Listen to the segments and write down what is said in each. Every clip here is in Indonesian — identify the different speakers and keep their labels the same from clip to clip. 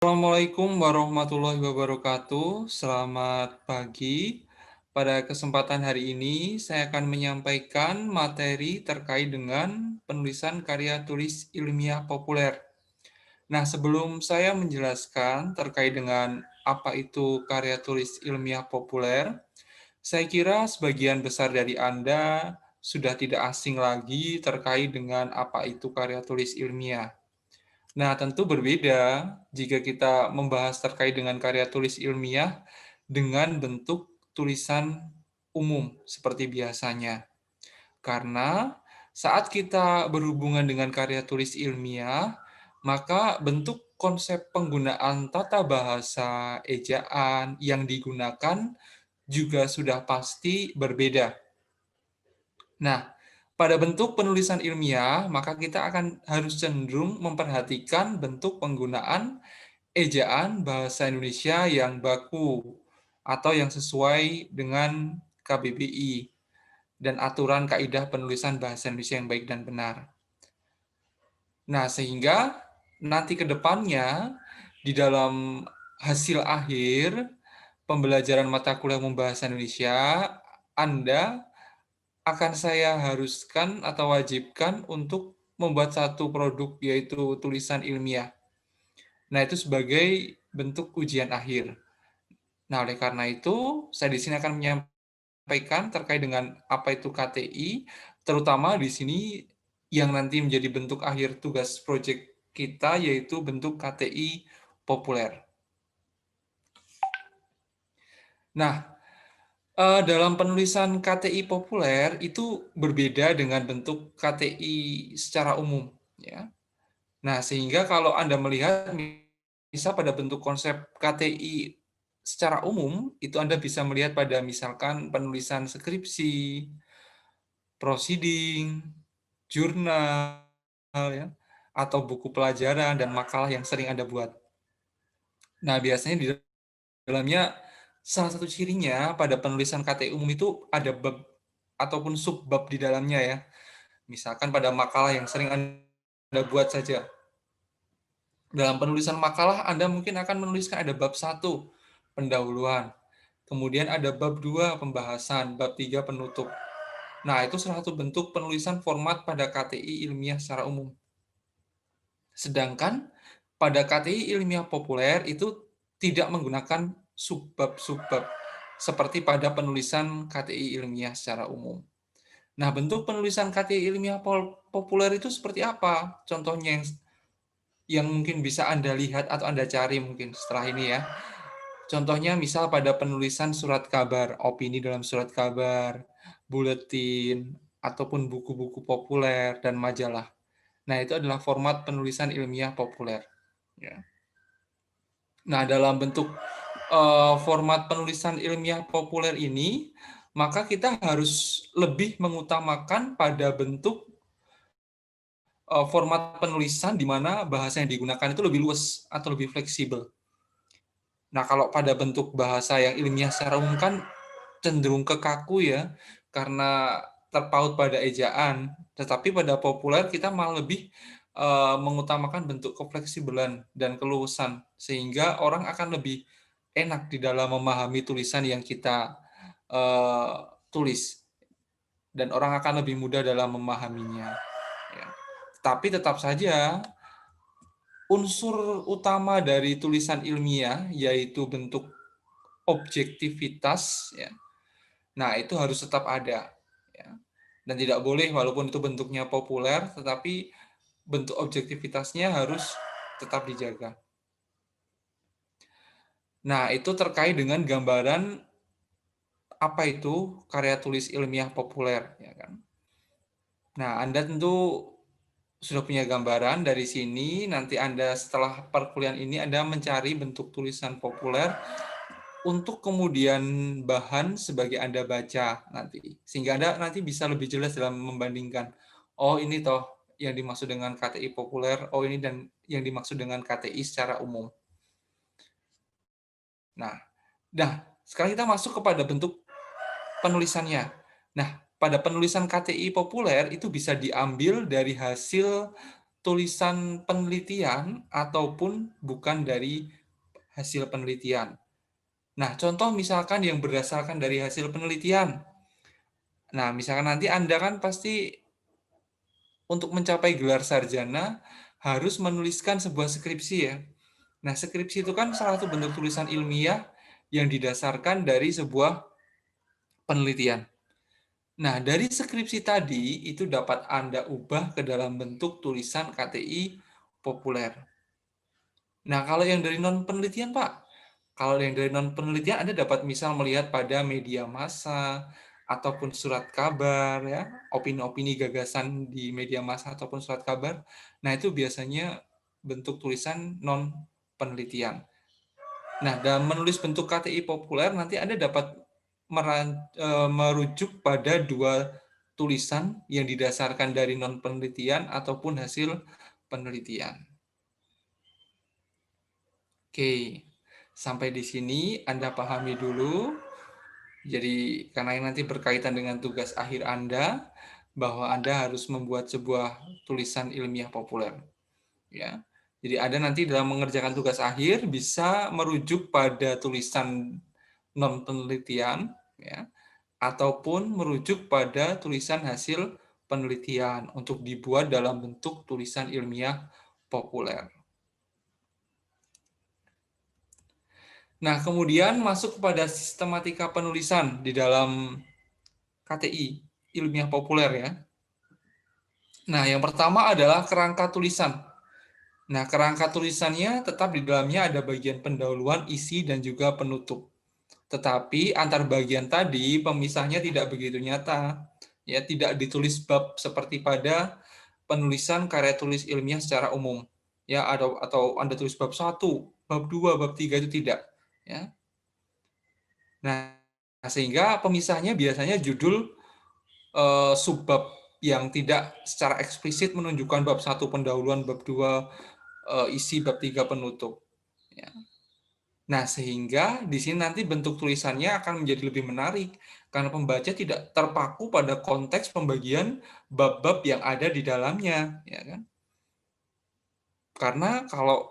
Speaker 1: Assalamualaikum warahmatullahi wabarakatuh. Selamat pagi. Pada kesempatan hari ini, saya akan menyampaikan materi terkait dengan penulisan karya tulis ilmiah populer. Nah, sebelum saya menjelaskan terkait dengan apa itu karya tulis ilmiah populer, saya kira sebagian besar dari Anda sudah tidak asing lagi terkait dengan apa itu karya tulis ilmiah. Nah, tentu berbeda jika kita membahas terkait dengan karya tulis ilmiah dengan bentuk tulisan umum seperti biasanya. Karena saat kita berhubungan dengan karya tulis ilmiah, maka bentuk konsep penggunaan tata bahasa ejaan yang digunakan juga sudah pasti berbeda. Nah, pada bentuk penulisan ilmiah, maka kita akan harus cenderung memperhatikan bentuk penggunaan ejaan bahasa Indonesia yang baku atau yang sesuai dengan KBBI dan aturan kaidah penulisan bahasa Indonesia yang baik dan benar. Nah, sehingga nanti ke depannya di dalam hasil akhir pembelajaran mata kuliah umum bahasa Indonesia, Anda akan saya haruskan atau wajibkan untuk membuat satu produk yaitu tulisan ilmiah. Nah, itu sebagai bentuk ujian akhir. Nah, oleh karena itu, saya di sini akan menyampaikan terkait dengan apa itu KTI, terutama di sini yang nanti menjadi bentuk akhir tugas proyek kita, yaitu bentuk KTI populer. Nah, dalam penulisan KTI populer itu berbeda dengan bentuk KTI secara umum, ya. Nah, sehingga kalau Anda melihat misal pada bentuk konsep KTI secara umum, itu Anda bisa melihat pada misalkan penulisan skripsi, prosiding, jurnal, ya, atau buku pelajaran dan makalah yang sering Anda buat. Nah, biasanya di dalamnya salah satu cirinya pada penulisan KTI umum itu ada bab ataupun subbab di dalamnya ya. Misalkan pada makalah yang sering Anda buat saja. Dalam penulisan makalah, Anda mungkin akan menuliskan ada bab 1, pendahuluan. Kemudian ada bab 2, pembahasan, bab 3, penutup. Nah, itu salah satu bentuk penulisan format pada KTI ilmiah secara umum. Sedangkan pada KTI ilmiah populer itu tidak menggunakan subbab-subbab seperti pada penulisan KTI ilmiah secara umum. Nah, bentuk penulisan KTI ilmiah populer itu seperti apa? Contohnya yang mungkin bisa Anda lihat atau Anda cari mungkin setelah ini ya. Contohnya misal pada penulisan surat kabar, opini dalam surat kabar, buletin, ataupun buku-buku populer dan majalah. Nah, itu adalah format penulisan ilmiah populer. Ya. Nah, dalam bentuk format penulisan ilmiah populer ini, maka kita harus lebih mengutamakan pada bentuk format penulisan di mana bahasa yang digunakan itu lebih luas atau lebih fleksibel. Nah, kalau pada bentuk bahasa yang ilmiah secara umum kan cenderung ke kaku ya, karena terpaut pada ejaan. Tetapi pada populer kita malah lebih mengutamakan bentuk kefleksibelan dan keluasan, sehingga orang akan lebih enak di dalam memahami tulisan yang kita tulis, dan orang akan lebih mudah dalam memahaminya. Ya. Tapi tetap saja unsur utama dari tulisan ilmiah yaitu bentuk objektivitas ya. Nah, itu harus tetap ada ya. Dan tidak boleh walaupun itu bentuknya populer tetapi bentuk objektivitasnya harus tetap dijaga. Nah, itu terkait dengan gambaran apa itu karya tulis ilmiah populer ya kan. Nah, Anda tentu sudah punya gambaran dari sini, nanti Anda setelah perkuliahan ini Anda mencari bentuk tulisan populer untuk kemudian bahan sebagai Anda baca nanti. Sehingga Anda nanti bisa lebih jelas dalam membandingkan. Oh, ini toh yang dimaksud dengan KTI populer, oh ini dan yang dimaksud dengan KTI secara umum. Nah, sekarang kita masuk kepada bentuk penulisannya. Nah, pada penulisan KTI populer itu bisa diambil dari hasil tulisan penelitian ataupun bukan dari hasil penelitian. Nah, contoh misalkan yang berdasarkan dari hasil penelitian. Nah, misalkan nanti Anda kan pasti untuk mencapai gelar sarjana harus menuliskan sebuah skripsi ya. Nah, skripsi itu kan salah satu bentuk tulisan ilmiah yang didasarkan dari sebuah penelitian. Nah, dari skripsi tadi itu dapat Anda ubah ke dalam bentuk tulisan KTI populer. Nah, kalau yang dari non penelitian, Pak, kalau yang dari non penelitian Anda dapat misal melihat pada media massa ataupun surat kabar ya, opini-opini gagasan di media massa ataupun surat kabar. Nah, itu biasanya bentuk tulisan non penelitian. Nah, dalam menulis bentuk KTI populer nanti Anda dapat merujuk pada dua tulisan yang didasarkan dari non penelitian ataupun hasil penelitian. Oke, sampai di sini Anda pahami dulu. Jadi karena ini nanti berkaitan dengan tugas akhir Anda, bahwa Anda harus membuat sebuah tulisan ilmiah populer. Ya, jadi Anda nanti dalam mengerjakan tugas akhir bisa merujuk pada tulisan non penelitian, ya, ataupun merujuk pada tulisan hasil penelitian untuk dibuat dalam bentuk tulisan ilmiah populer. Nah, kemudian masuk kepada sistematika penulisan di dalam KTI, ilmiah populer ya. Nah, yang pertama adalah kerangka tulisan. Nah, kerangka tulisannya tetap di dalamnya ada bagian pendahuluan, isi, dan juga penutup. Tetapi antar bagian tadi pemisahnya tidak begitu nyata. Ya, tidak ditulis bab seperti pada penulisan karya tulis ilmiah secara umum. Ya, atau Anda tulis bab 1, bab 2, bab 3 itu tidak, ya. Nah, sehingga pemisahnya biasanya judul subbab yang tidak secara eksplisit menunjukkan bab 1 pendahuluan, bab 2 isi, bab 3 penutup. Ya. Nah, sehingga di sini nanti bentuk tulisannya akan menjadi lebih menarik karena pembaca tidak terpaku pada konteks pembagian bab-bab yang ada di dalamnya, ya kan? Karena kalau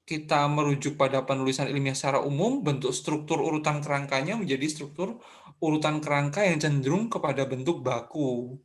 Speaker 1: kita merujuk pada penulisan ilmiah secara umum, bentuk struktur urutan kerangkanya menjadi struktur urutan kerangka yang cenderung kepada bentuk baku,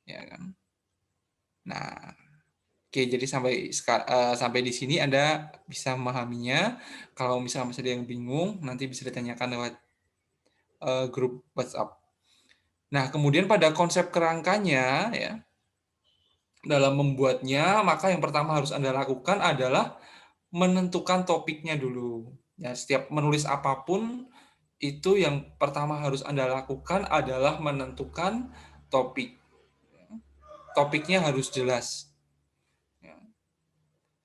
Speaker 1: ya kan? Nah, oke, jadi sampai di sini Anda bisa memahaminya. Kalau misalnya masih ada yang bingung, nanti bisa ditanyakan lewat grup WhatsApp. Nah, kemudian pada konsep kerangkanya, ya, dalam membuatnya, maka yang pertama harus Anda lakukan adalah menentukan topiknya dulu. Ya, setiap menulis apapun, itu yang pertama harus Anda lakukan adalah menentukan topik. Topiknya harus jelas. Ya.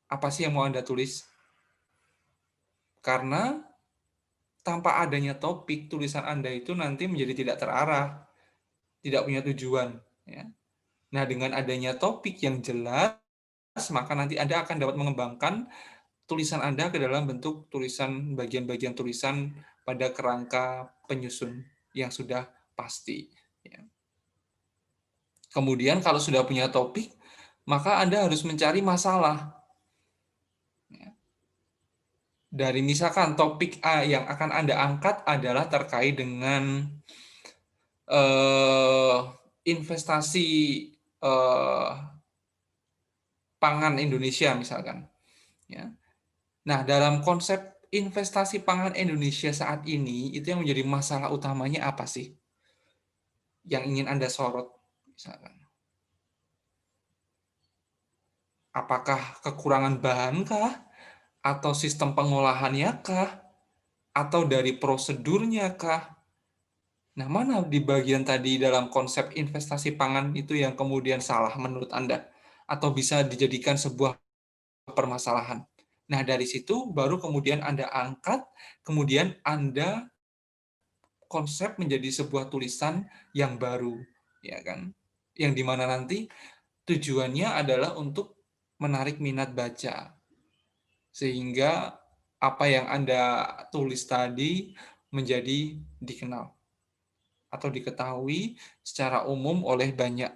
Speaker 1: Apa sih yang mau Anda tulis? Karena tanpa adanya topik, tulisan Anda itu nanti menjadi tidak terarah, tidak punya tujuan. Ya. Nah, dengan adanya topik yang jelas, maka nanti Anda akan dapat mengembangkan tulisan Anda ke dalam bentuk tulisan, bagian-bagian tulisan pada kerangka penyusun yang sudah pasti. Ya. Kemudian kalau sudah punya topik, maka Anda harus mencari masalah. Ya. Dari misalkan topik A yang akan Anda angkat adalah terkait dengan eh, investasi eh, pangan Indonesia misalkan. Ya. Nah, dalam konsep investasi pangan Indonesia saat ini, itu yang menjadi masalah utamanya apa sih? Yang ingin Anda sorot, misalkan. Apakah kekurangan bahan kah? Atau sistem pengolahannya kah? Atau dari prosedurnya kah? Nah, mana di bagian tadi dalam konsep investasi pangan itu yang kemudian salah menurut Anda? Atau bisa dijadikan sebuah permasalahan? Nah, dari situ baru kemudian Anda angkat, kemudian Anda konsep menjadi sebuah tulisan yang baru, ya kan? Yang dimana nanti tujuannya adalah untuk menarik minat baca, sehingga apa yang Anda tulis tadi menjadi dikenal atau diketahui secara umum oleh banyak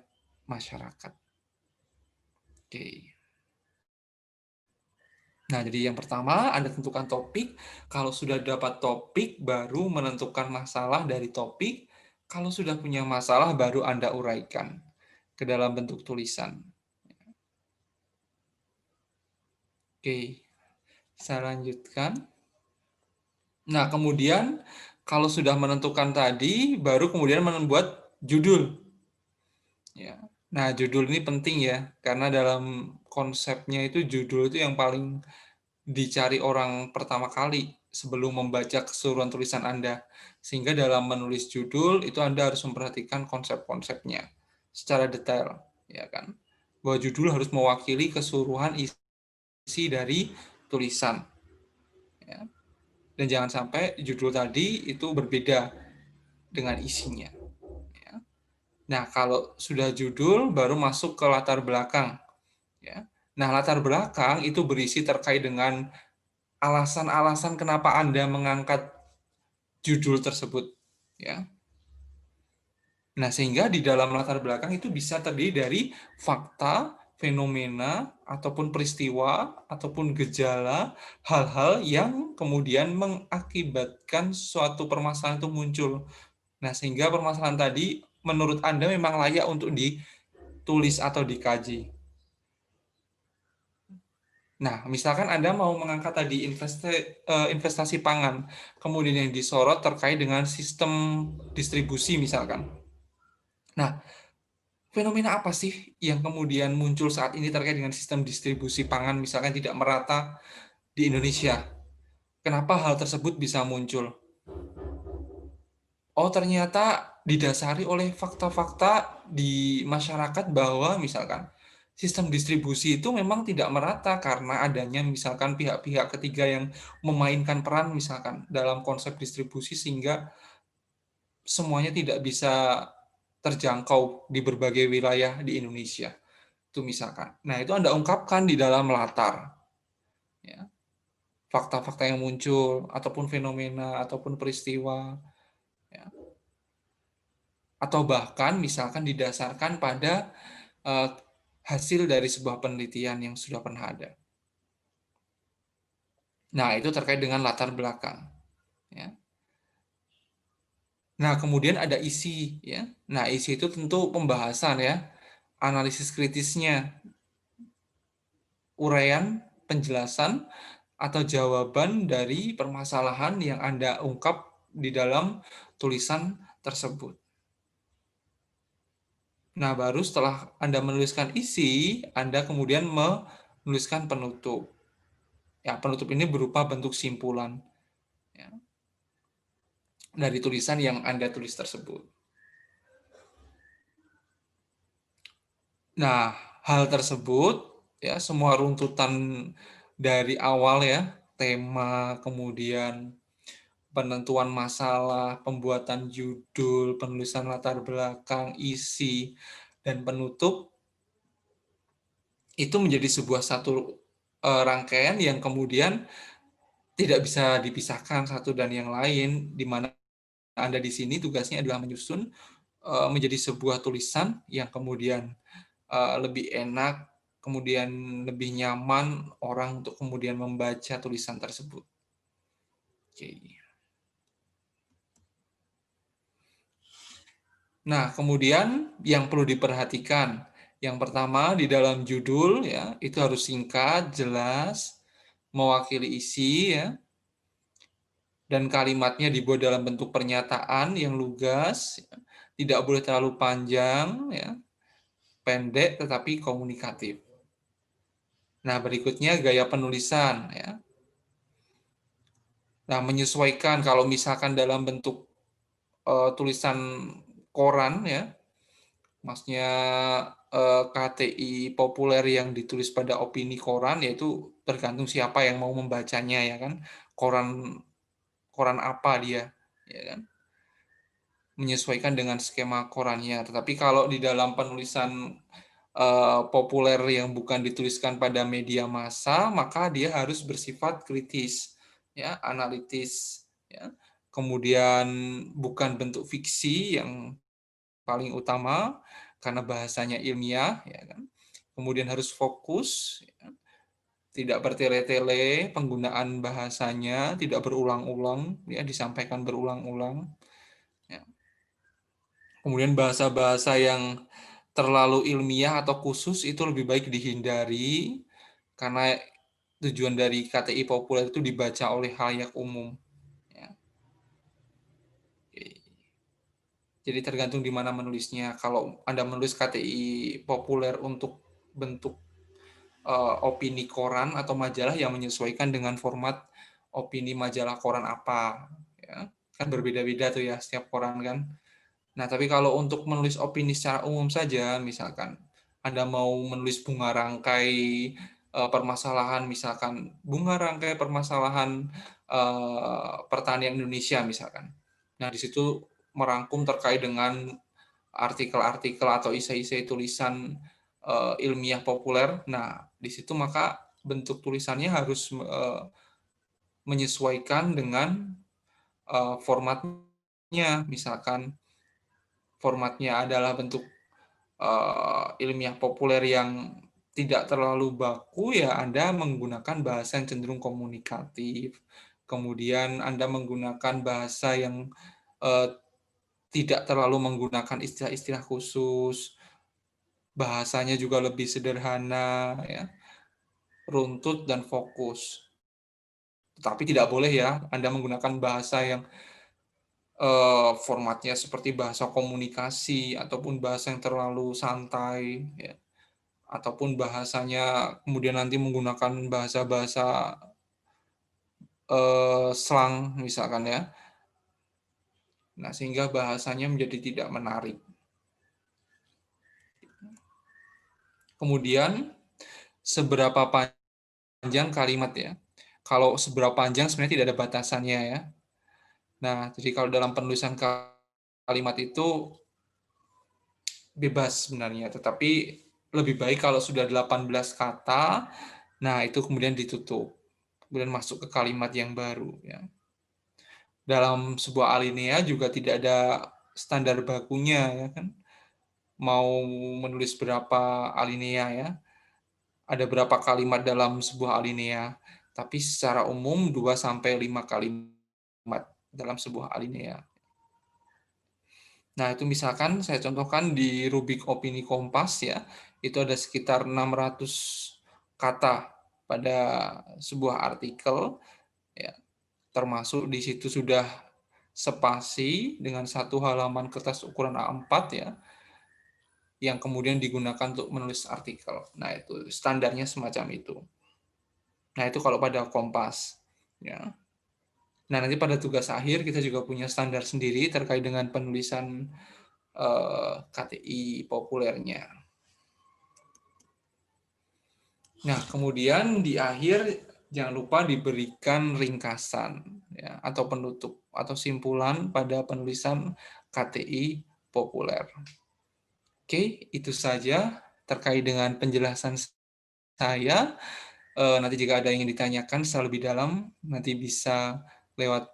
Speaker 1: masyarakat. Oke. Nah, jadi yang pertama Anda tentukan topik, kalau sudah dapat topik baru menentukan masalah dari topik, kalau sudah punya masalah baru Anda uraikan ke dalam bentuk tulisan. Oke, saya lanjutkan. Nah, kemudian kalau sudah menentukan tadi, baru kemudian membuat judul. Ya. Nah, judul ini penting ya, karena dalam konsepnya itu judul itu yang paling dicari orang pertama kali sebelum membaca keseluruhan tulisan Anda. Sehingga dalam menulis judul itu Anda harus memperhatikan konsep-konsepnya secara detail, ya kan? Bahwa judul harus mewakili keseluruhan isi dari tulisan, ya. Dan jangan sampai judul tadi itu berbeda dengan isinya, ya. Nah, kalau sudah judul baru masuk ke latar belakang, ya. Nah, latar belakang itu berisi terkait dengan alasan-alasan kenapa Anda mengangkat judul tersebut, ya. Nah, sehingga di dalam latar belakang itu bisa terdiri dari fakta, fenomena, ataupun peristiwa, ataupun gejala, hal-hal yang kemudian mengakibatkan suatu permasalahan itu muncul. Nah, sehingga permasalahan tadi menurut Anda memang layak untuk ditulis atau dikaji. Nah, misalkan Anda mau mengangkat tadi investasi pangan, kemudian yang disorot terkait dengan sistem distribusi misalkan. Nah, fenomena apa sih yang kemudian muncul saat ini terkait dengan sistem distribusi pangan misalkan tidak merata di Indonesia? Kenapa hal tersebut bisa muncul? Oh, ternyata didasari oleh fakta-fakta di masyarakat bahwa misalkan sistem distribusi itu memang tidak merata karena adanya misalkan pihak-pihak ketiga yang memainkan peran misalkan dalam konsep distribusi sehingga semuanya tidak bisa terjangkau di berbagai wilayah di Indonesia. Itu misalkan. Nah, itu Anda ungkapkan di dalam latar, ya. Fakta-fakta yang muncul ataupun fenomena ataupun peristiwa, ya. Atau bahkan misalkan didasarkan pada uh, hasil dari sebuah penelitian yang sudah pernah ada. Nah, itu terkait dengan latar belakang, ya. Nah, kemudian ada isi, ya. Nah, isi itu tentu pembahasan, ya, analisis kritisnya, uraian, penjelasan atau jawaban dari permasalahan yang Anda ungkap di dalam tulisan tersebut. Nah, baru setelah Anda menuliskan isi, Anda kemudian menuliskan penutup. Ya, penutup ini berupa bentuk simpulan, ya, dari tulisan yang Anda tulis tersebut. Nah, hal tersebut, ya, semua runtutan dari awal, ya, tema, kemudian penentuan masalah, pembuatan judul, penulisan latar belakang, isi, dan penutup itu menjadi sebuah satu rangkaian yang kemudian tidak bisa dipisahkan satu dan yang lain, di mana Anda di sini tugasnya adalah menyusun menjadi sebuah tulisan yang kemudian lebih enak, kemudian lebih nyaman orang untuk kemudian membaca tulisan tersebut. Oke. Nah, kemudian yang perlu diperhatikan, yang pertama di dalam judul, ya, itu harus singkat, jelas, mewakili isi, ya, dan kalimatnya dibuat dalam bentuk pernyataan yang lugas, ya, tidak boleh terlalu panjang, ya, pendek tetapi komunikatif. Nah, berikutnya gaya penulisan, ya. Nah, menyesuaikan kalau misalkan dalam bentuk tulisan koran, ya, maksudnya KTI populer yang ditulis pada opini koran, yaitu tergantung siapa yang mau membacanya, ya kan, koran koran apa dia, ya kan, menyesuaikan dengan skema korannya. Tetapi kalau di dalam penulisan populer yang bukan dituliskan pada media massa, maka dia harus bersifat kritis, ya, analitis, ya. Kemudian bukan bentuk fiksi yang paling utama karena bahasanya ilmiah, ya kan. Kemudian harus fokus, ya. tidak bertele-tele, penggunaan bahasanya tidak berulang-ulang, ya disampaikan berulang-ulang. Ya. Kemudian bahasa-bahasa yang terlalu ilmiah atau khusus itu lebih baik dihindari, karena tujuan dari KTI populer itu dibaca oleh khalayak umum. Ya. Jadi tergantung di mana menulisnya. Kalau Anda menulis KTI populer untuk bentuk opini koran atau majalah yang menyesuaikan dengan format opini majalah koran apa, ya. Kan berbeda-beda tuh ya setiap koran kan. Nah, tapi kalau untuk menulis opini secara umum saja, misalkan Anda mau menulis bunga rangkai permasalahan, misalkan bunga rangkai permasalahan pertanian Indonesia, misalkan. Nah, di situ merangkum terkait dengan artikel-artikel atau isai-isai tulisan ilmiah populer. Nah, di situ maka bentuk tulisannya harus menyesuaikan dengan formatnya, misalkan formatnya adalah bentuk ilmiah populer yang tidak terlalu baku, ya Anda menggunakan bahasa yang cenderung komunikatif. Kemudian Anda menggunakan bahasa yang eh, tidak terlalu menggunakan istilah-istilah khusus, bahasanya juga lebih sederhana, ya, runtut dan fokus. Tetapi tidak boleh ya Anda menggunakan bahasa yang formatnya seperti bahasa komunikasi ataupun bahasa yang terlalu santai, ya. Ataupun bahasanya kemudian nanti menggunakan bahasa-bahasa slang misalkan ya. Nah, sehingga bahasanya menjadi tidak menarik. Kemudian seberapa panjang kalimat ya. Kalau seberapa panjang sebenarnya tidak ada batasannya ya. Nah, jadi kalau dalam penulisan kalimat itu bebas sebenarnya, tetapi lebih baik kalau sudah 18 kata, nah itu kemudian ditutup, kemudian masuk ke kalimat yang baru ya. Dalam sebuah alinea juga tidak ada standar bakunya ya kan. Mau menulis berapa alinea ya, ada berapa kalimat dalam sebuah alinea, tapi secara umum 2 sampai 5 kalimat dalam sebuah alinea. Nah, itu misalkan saya contohkan di rubrik opini Kompas ya, itu ada sekitar 600 kata pada sebuah artikel ya, termasuk di situ sudah spasi dengan satu halaman kertas ukuran A4 ya, yang kemudian digunakan untuk menulis artikel. Nah, itu standarnya semacam itu. Nah, itu kalau pada Kompas ya. Nah, nanti pada tugas akhir kita juga punya standar sendiri terkait dengan penulisan KTI populernya. Nah, kemudian di akhir jangan lupa diberikan ringkasan ya, atau penutup atau simpulan pada penulisan KTI populer. Oke, itu saja terkait dengan penjelasan saya. Nanti jika ada yang ingin ditanyakan secara lebih dalam, nanti bisa lewat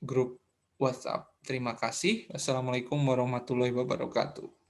Speaker 1: grup WhatsApp. Terima kasih. Wassalamualaikum warahmatullahi wabarakatuh.